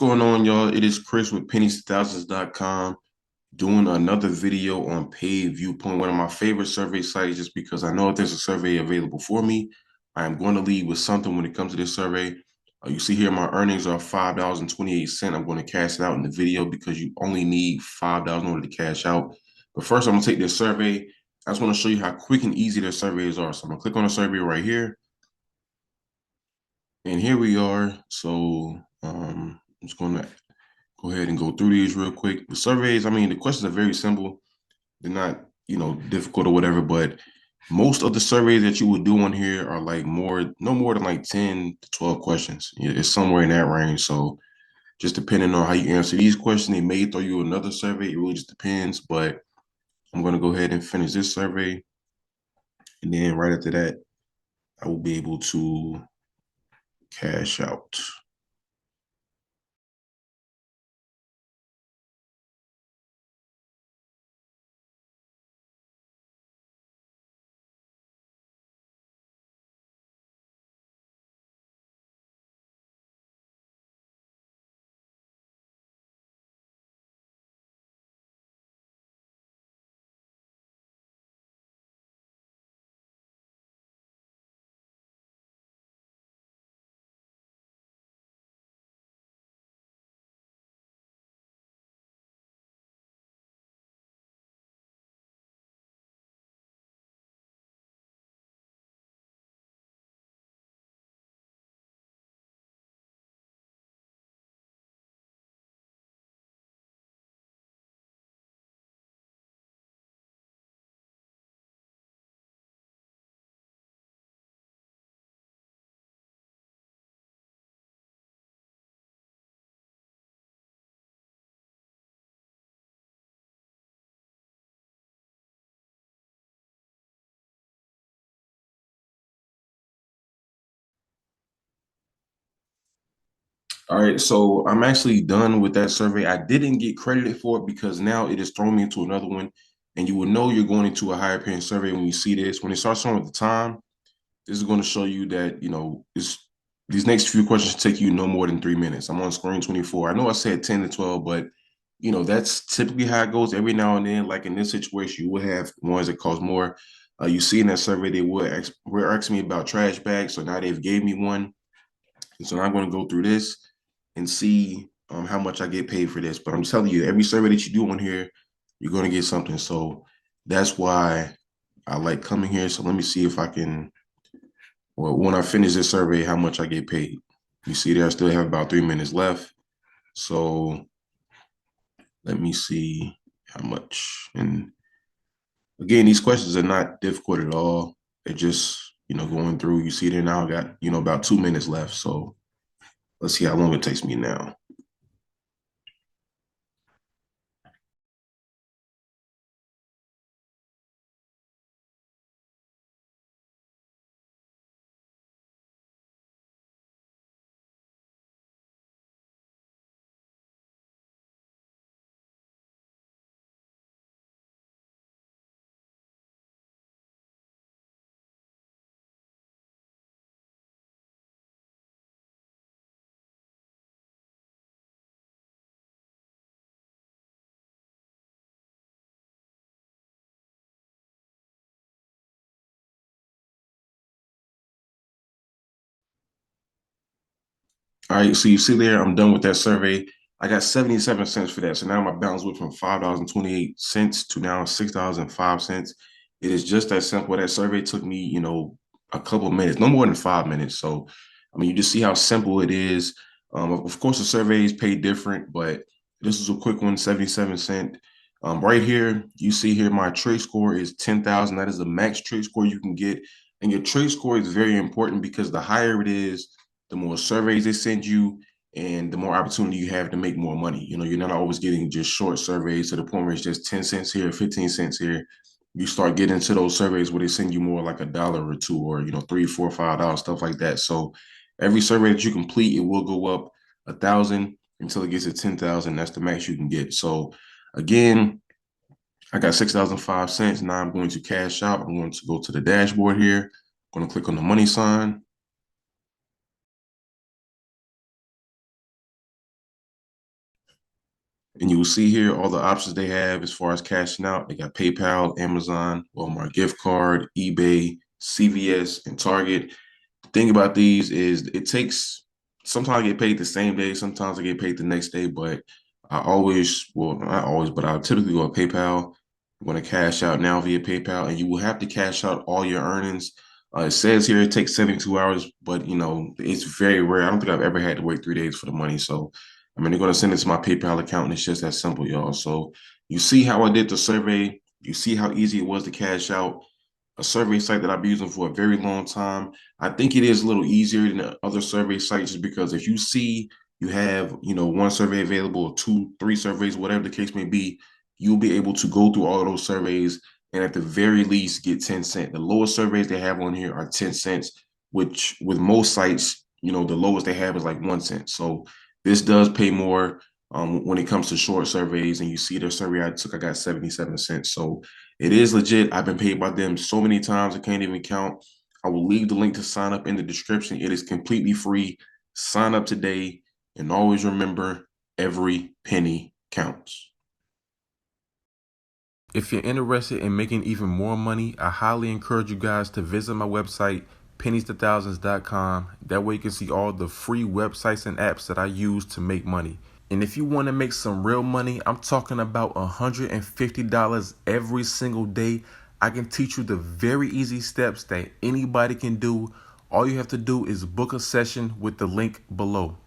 going on, y'all? It is Chris with pennies2000s.com doing another video on Paid Viewpoint, one of my favorite survey sites, just because I know if there's a survey available for me, I am going to lead with something when it comes to this survey. You see here, my earnings are $5.28. I'm going to cash it out in the video because you only need $5 in order to cash out. But first, I'm going to take this survey. I just want to show you how quick and easy their surveys are. So I'm going to click on the survey right here. And here we are. So I'm just going to go ahead and go through these real quick. The surveys, I mean, the questions are very simple. They're not, difficult or whatever, but most of the surveys that you would do on here are like no more than like 10 to 12 questions. It's somewhere in that range. So just depending on how you answer these questions, they may throw you another survey. It really just depends, but I'm going to go ahead and finish this survey. And then right after that, I will be able to cash out. All right, so I'm actually done with that survey. I didn't get credited for it because now it has thrown me into another one. And you will know you're going into a higher paying survey when you see this. When it starts showing at the time, this is going to show you that, these next few questions take you no more than 3 minutes. I'm on screen 24. I know I said 10 to 12, but that's typically how it goes every now and then. Like in this situation, you would have ones that cost more. You see in that survey, they were asking me about trash bags. So now they've gave me one. And so now I'm going to go through this and see how much I get paid for this. But I'm telling you, every survey that you do on here, you're going to get something. So that's why I like coming here. So let me see if I can, well, when I finish this survey, how much I get paid. You see there, I still have about 3 minutes left. So let me see how much. And again, these questions are not difficult at all. They're just, going through. You see there now, I got, about 2 minutes left. So let's see how long it takes me now. All right, so you see there, I'm done with that survey. I got 77 cents for that. So now my balance went from $5.28 to now $6.05. It is just that simple. That survey took me, a couple of minutes, no more than 5 minutes. So, I mean, you just see how simple it is. Of course, the surveys pay different, but this is a quick one, 77 cent. Right here, you see here, my trade score is 10,000. That is the max trade score you can get. And your trade score is very important because the higher it is, the more surveys they send you, and the more opportunity you have to make more money. You're not always getting just short surveys to the point where it's just 10 cents here, 15 cents here. You start getting into those surveys where they send you more like $1 or two, or, $3, $4, $5, stuff like that. So every survey that you complete, it will go up 1,000 until it gets to 10,000. That's the max you can get. So again, I got 6,005 cents. Now I'm going to cash out. I'm going to go to the dashboard here. I'm going to click on the money sign. And you will see here all the options they have as far as cashing out. They got PayPal, Amazon, Walmart gift card, eBay, CVS, and Target. The thing about these is it takes, sometimes I get paid the same day, sometimes I get paid the next day, but I always, well, not always, but I typically go to PayPal. I'm going to cash out now via PayPal, and you will have to cash out all your earnings. It says here it takes 72 hours, but it's very rare. I don't think I've ever had to wait 3 days for the money. So, I mean, they're going to send it to my PayPal account, and it's just that simple, y'all. So, you see how I did the survey. You see how easy it was to cash out. A survey site that I've been using for a very long time. I think it is a little easier than the other survey sites just because if you see you have, one survey available, or two, three surveys, whatever the case may be, you'll be able to go through all of those surveys and at the very least get 10 cents. The lowest surveys they have on here are 10 cents, which with most sites, the lowest they have is like 1 cent. So this does pay more when it comes to short surveys. And you see the survey I took, I got 77 cents. So it is legit. I've been paid by them so many times I can't even count. I will leave the link to sign up in the description. It is completely free. Sign up today and always remember every penny counts. If you're interested in making even more money, I highly encourage you guys to visit my website, pennies2thousands.com. That way you can see all the free websites and apps that I use to make money. And if you want to make some real money, I'm talking about $150 every single day. I can teach you the very easy steps that anybody can do. All you have to do is book a session with the link below.